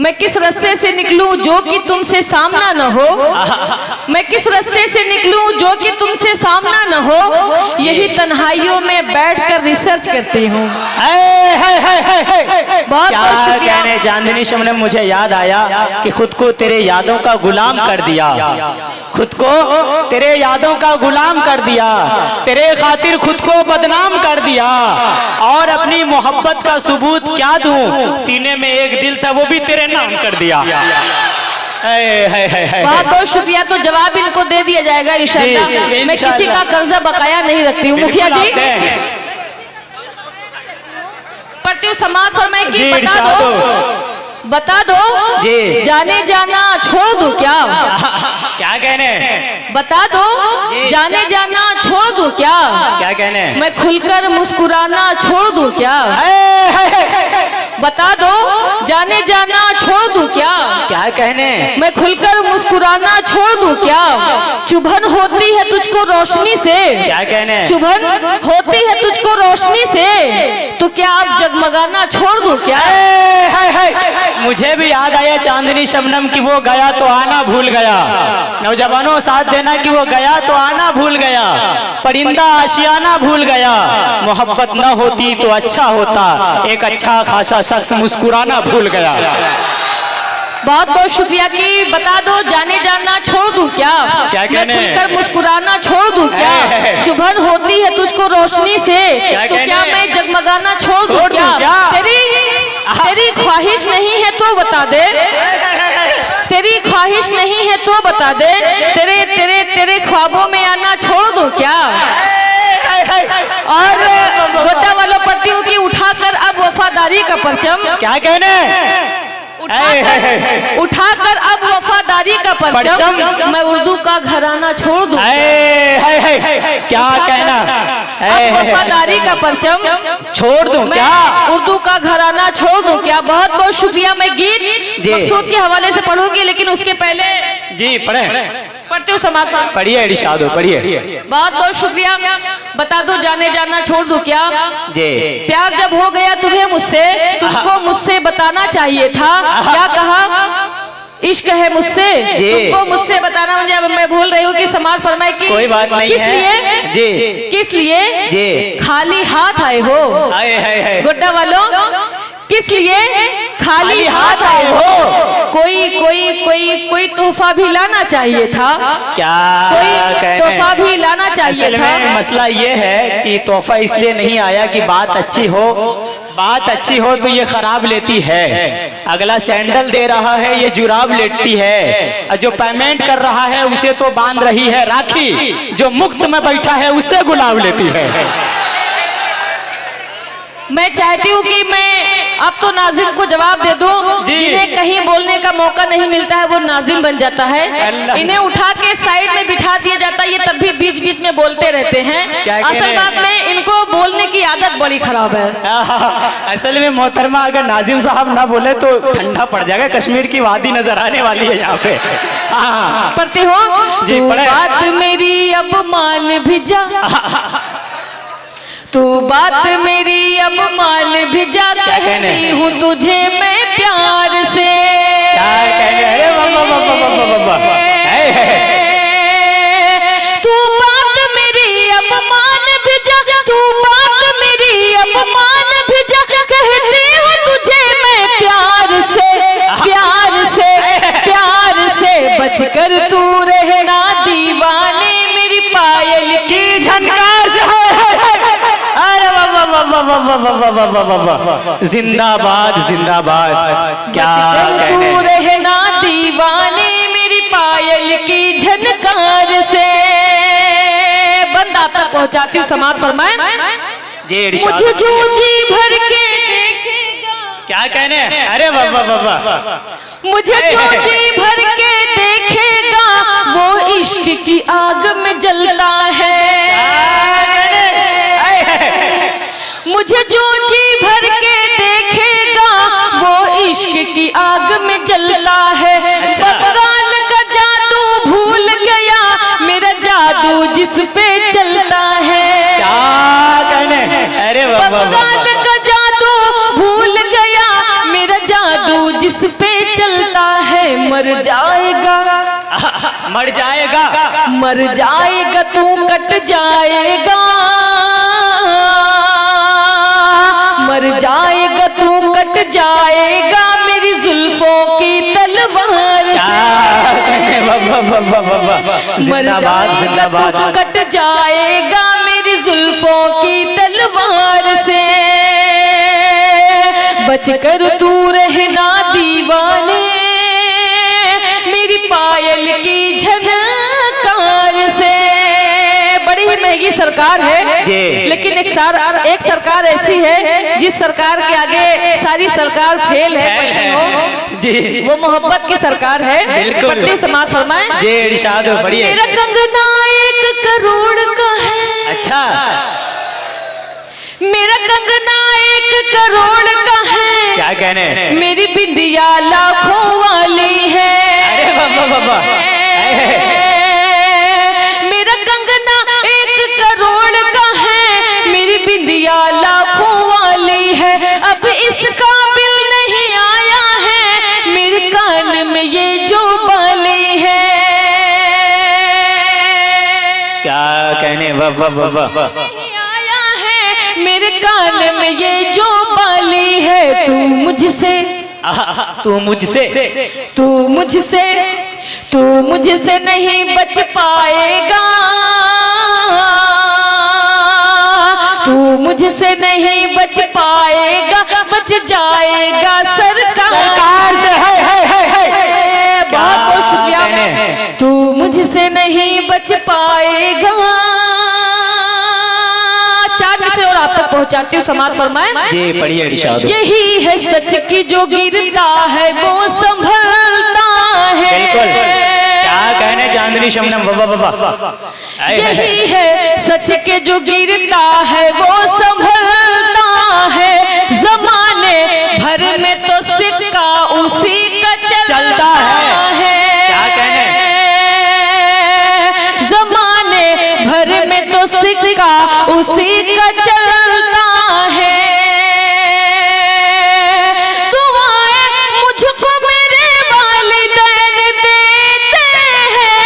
Speaker 3: मैं किस रास्ते से निकलूं जो कि तुमसे सामना न हो, मैं किस रास्ते से निकलूं जो कि तुमसे सामना न हो, यही तन्हाइयों में बैठकर रिसर्च करती हूँ। बहुत
Speaker 2: क्या
Speaker 3: बहुत शुक्रिया।
Speaker 2: कहने चांदनी शबनम, मुझे याद आया कि खुद को तेरे यादों का गुलाम कर दिया, खुद को तेरे यादों का गुलाम कर दिया, तेरे खातिर खुद को बदनाम कर दिया, और अपनी मोहब्बत का सबूत क्या दूं, सीने में एक दिल था वो भी तेरे नाम कर दिया।
Speaker 3: बहुत बहुत शुक्रिया। तो जवाब इनको दे दिया जाएगा इंशाल्लाह। मैं किसी का कर्जा बकाया नहीं रखती हूँ। मुखिया जी पढ़ती हूँ, समाज फरमाए कि बता दो
Speaker 2: जी,
Speaker 3: जाने जाना छोड़ दूं क्या,
Speaker 2: क्या कहने,
Speaker 3: बता दो जाने जाना छोड़ दूं क्या,
Speaker 2: क्या कहने,
Speaker 3: मैं खुलकर मुस्कुराना छोड़ दूं क्या, बता दो जाने जाना छोड़ दूं क्या,
Speaker 2: क्या कहने,
Speaker 3: मैं खुलकर मुस्कुराना छोड़ दूं क्या, चुभन होती है तुझको रोशनी से,
Speaker 2: क्या कहने,
Speaker 3: चुभन होती है तुझको रोशनी से, तो क्या आप जगमगाना छोड़ दूं क्या।
Speaker 2: मुझे भी याद आया चांदनी शबनम की वो गया तो आना भूल गया, नौजवानों साथ देना कि वो गया तो आना भूल गया, परिंदा आशियाना भूल गया, मोहब्बत न होती तो अच्छा होता, एक अच्छा खासा शख्स मुस्कुराना भूल गया।
Speaker 3: बहुत बहुत शुक्रिया कि बता दो जाने जाना छोड़ दूं क्या,
Speaker 2: क्या
Speaker 3: मैं खुलकर मुस्कुराना छोड़ दूं क्या, चुभन होती है तुझको रोशनी से, तो क्या मैं जगमगाना छोड़ दूं क्या, तेरी ख्वाहिश नहीं है तो बता दे, तेरी ख्वाहिश नहीं है तो बता दे, तेरे तेरे तेरे ख्वाबों में आना छोड़ दूं क्या। और गोटा वालों पढ़ती हूँ कि उठाकर अब वफादारी का परचम, क्या कहने, उठाकर अब वफादारी का परचम, मैं उर्दू का घराना छोड़ दूं,
Speaker 2: क्या कहना,
Speaker 3: अब वफादारी का परचम
Speaker 2: छोड़ दूं क्या,
Speaker 3: उर्दू का घराना छोड़ दूं क्या। बहुत बहुत शुक्रिया। मैं गीत मकसूद के हवाले से पढ़ूंगी, लेकिन उसके पहले
Speaker 2: जी पढ़े,
Speaker 3: पढ़ती हूँ समाज,
Speaker 2: पढ़िए इरशाद, पढ़िए।
Speaker 3: बहुत बहुत शुक्रिया। बता दो जाने जाना छोड़ दूं क्या,
Speaker 2: जी,
Speaker 3: प्यार जब हो गया तुम्हें मुझसे, तुमको मुझसे बताना चाहिए था, क्या कहा इश्क है मुझसे, तुमको मुझसे बताना, मुझे मैं भूल रही हूँ कि समाज फरमाए कि
Speaker 2: कोई बात नहीं है जी,
Speaker 3: किस लिए
Speaker 2: जी
Speaker 3: खाली हाथ आए हो, गुड्डा वालों किस लिए खाली हाथ आए हो, कोई कोई कोई कोई तोहफा भी लाना चाहिए था,
Speaker 2: क्या
Speaker 3: कोई तोहफा भी लाना चाहिए था।
Speaker 2: मसला ये है कि तोहफा इसलिए नहीं आया कि बात अच्छी हो, बात अच्छी हो तो ये खराब लेती है, अगला सैंडल दे रहा है ये जुराब लेती है, और जो पेमेंट कर रहा है उसे तो बांध रही है राखी, जो मुफ्त में बैठा है उससे गुलाब लेती है।
Speaker 3: मैं चाहती हूँ कि मैं अब तो नाजिम को जवाब दे दूं, जिन्हें कहीं बोलने का मौका नहीं मिलता है वो नाजिम बन जाता है, इन्हें उठा के साइड में बिठा दिया जाता है, ये तब भी बीच बीच में बोलते रहते हैं। असल बात में इनको बोलने की आदत बड़ी खराब है।
Speaker 2: असल में मोहतरमा अगर नाजिम साहब ना बोले तो ठंडा पड़ जाएगा, कश्मीर की वादी नजर आने वाली है यहाँ पे।
Speaker 3: पढ़ते हो तू बात मेरी अब मान भी जा, तू बात मेरी अब मान भी जा, कहती हूँ तुझे मैं प्यार से,
Speaker 2: क्या कहने, अरे
Speaker 3: तू बात मेरी अब मान भी जा, तू बात मेरी अब मान भी जा, कहती हूँ तुझे मैं प्यार से, प्यार से, प्यार से, बचकर तू रहना दीवाने मेरी पायल की झनकार से,
Speaker 2: जिंदाबाद जिंदाबाद, क्या
Speaker 3: तू रहना दीवाने मेरी पायल की झनकार से। बंदा तक पहुंचाती हूँ, समाज फरमाए मुझे जो जी भर के देखेगा,
Speaker 2: क्या कहने, अरे बाबा बाबा,
Speaker 3: मुझे जो जी भर के देखेगा वो इश्क की आग में जलता है, मुझे जो जी भर के देखेगा वो इश्क की आग में जलता गाल का जादू भूल गया, मेरा जादू जिस पे चलता है मर जाएगा,
Speaker 2: मर जाएगा,
Speaker 3: मर जाएगा तू कट जाएगा, मर जाएगा तू कट जाएगा मेरी जुल्फों की तलवार से,
Speaker 2: जिंदाबाद जिंदाबाद,
Speaker 3: तू कट जाएगा मेरी जुल्फों की तलवार से, बचकर तू रहना दीवाने मेरी पायल की झनकार से। बड़ी ही महंगी सरकार है, लेकिन एक सरकार ऐसी है जिस सरकार के आगे सारी सरकार फेल है जी, वो मोहब्बत की सरकार है।
Speaker 2: बिल्कुल
Speaker 3: समाज फरमाए
Speaker 2: जी, इरशाद बढ़िया।
Speaker 3: मेरा कंगना 1 करोड़ का है,
Speaker 2: अच्छा,
Speaker 3: मेरा कंगना 1 करोड़ का है,
Speaker 2: क्या कहने,
Speaker 3: मेरी बिंदिया लाखों वाली है,
Speaker 2: अरे बाबा बाबा,
Speaker 3: मेरा कंगना 1 करोड़ का है, मेरी बिंदिया लाखों वाली है, अब इस काबिल नहीं आया है मेरे कान में ये जो बाली है।
Speaker 2: क्या कहने, बाबा बाबा,
Speaker 3: आया है मेरे कान में ये जो बाली है, तू मुझसे,
Speaker 2: तू मुझसे,
Speaker 3: तू मुझसे, तू मुझसे नहीं बच पाएगा, तू मुझसे नहीं बच पाएगा, बच जाएगा सरकार
Speaker 2: से। है
Speaker 3: बहुत बहुत शुक्रिया। तू मुझसे नहीं बच पाएगा। 4 मिनट से और आप तक पहुंचाती हूँ, समाज फरमाए
Speaker 2: जी, पढ़िए इरशाद।
Speaker 3: यही है सच की जो गिरता है वो संभलता है,
Speaker 2: बिल्कुल, क्या कहने चांदनी शबनम, बाबा बाबा,
Speaker 3: यही है सच के जो गिरता है वो संभलता है, जमाने भर में तो सिक्का उसी का चलता है,
Speaker 2: क्या कहने,
Speaker 3: जमाने भर में तो सिक्का उसी का चलता है, दुआएं मुझको मेरे वालिदैन देते हैं,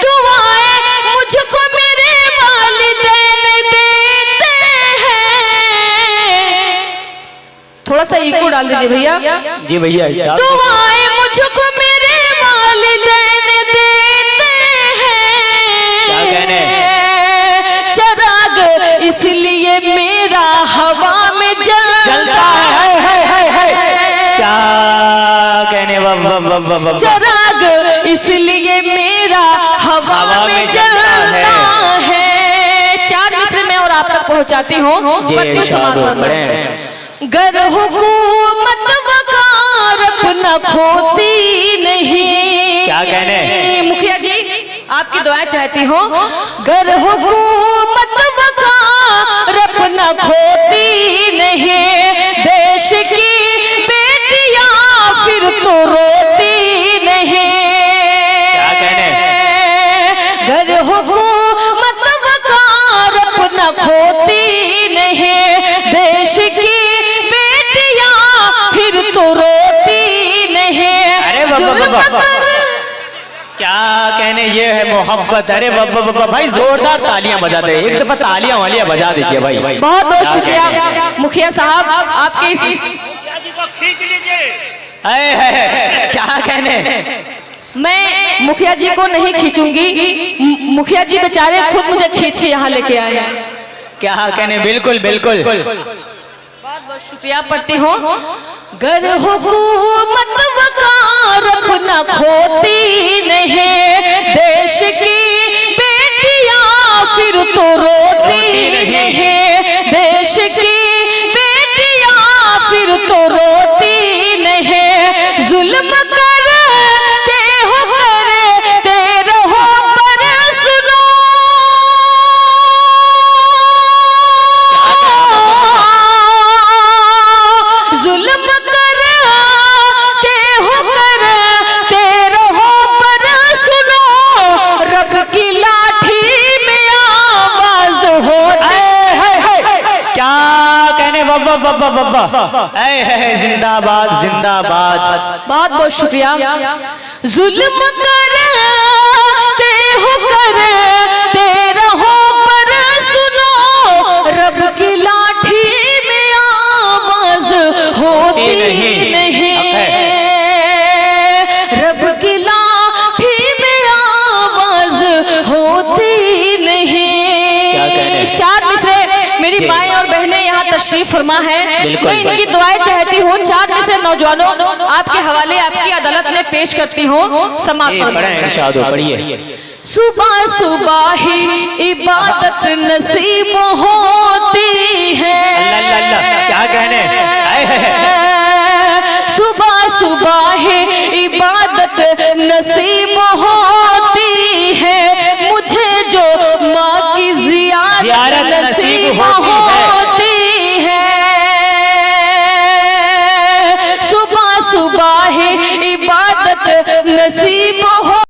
Speaker 3: दुआएं मुझको मेरे वालिदैन देते हैं। थोड़ा सा इको डाल दीजिए भैया।
Speaker 2: जी भैया,
Speaker 3: दुआएं मुझको मेरे वालिदैन देते हैं,
Speaker 2: क्या कहने,
Speaker 3: चराग इसलिए मेरा हवा में जलता है,
Speaker 2: क्या कहने, बाबा,
Speaker 3: चराग इसलिए मेरा हवा में जलता है। 4 मिसरे में और आप तक पहुंचाती हूँ। गर हुकूमत वकार अपना खोती नहीं,
Speaker 2: क्या कहने,
Speaker 3: मुखिया जी आपकी दुआएं चाहती हूँ। गर हुकूमत वकार अपना खोती नहीं, देश की बेटियां फिर तो रोती नहीं,
Speaker 2: क्या कहने,
Speaker 3: गर हुकूमत वकार अपना खोती नहीं, देश की फिर तो रोती नहीं।
Speaker 2: अरे बाबा, क्या कहने, ये है मोहब्बत। अरे बाबा भाई, जोरदार तालियां बजा दे, एक दफा तालियां वालियां बजा दीजिए भाई।
Speaker 3: बहुत बहुत शुक्रिया मुखिया साहब, आपके इस
Speaker 4: खींच लीजिए।
Speaker 2: क्या कहने,
Speaker 3: मैं मुखिया जी को नहीं खींचूंगी, मुखिया जी बेचारे खुद मुझे खींच के यहाँ लेके आए हैं।
Speaker 2: क्या कहने, बिल्कुल बिल्कुल,
Speaker 3: बहुत बहुत शुक्रिया पढ़ती हूँ। गर हुकूमत वकार अपना खोती नहीं, देश की बेटियां फिर तो रोती नहीं, देश की बेटियां फिर तो रोती नहीं, जुल्म करते हो करते रहो पर सुनो, जुल्म करते हो करते रहो पर सुनो, रब की ला
Speaker 2: जिंदाबाद जिंदाबाद।
Speaker 3: बहुत बहुत शुक्रिया। जुल्म करते हो करते रहो पर सुनो, रब की लाठी में आवाज होती नहीं, रब की लाठी में आवाज होती नहीं। चार मिसरे मेरी माएँ और बहनें यहाँ तशरीफ फरमा है, मैं इनकी दुआएं चाहती हूँ। चार मिसरे नौजवानों आपके हवाले आपकी अदालत में पेश करती हूँ। समाप्त
Speaker 2: पढ़िए।
Speaker 3: सुबह सुबह ही इबादत नसीब होती है,
Speaker 2: क्या कहने,
Speaker 3: सुबह सुबह ही इबादत नसीब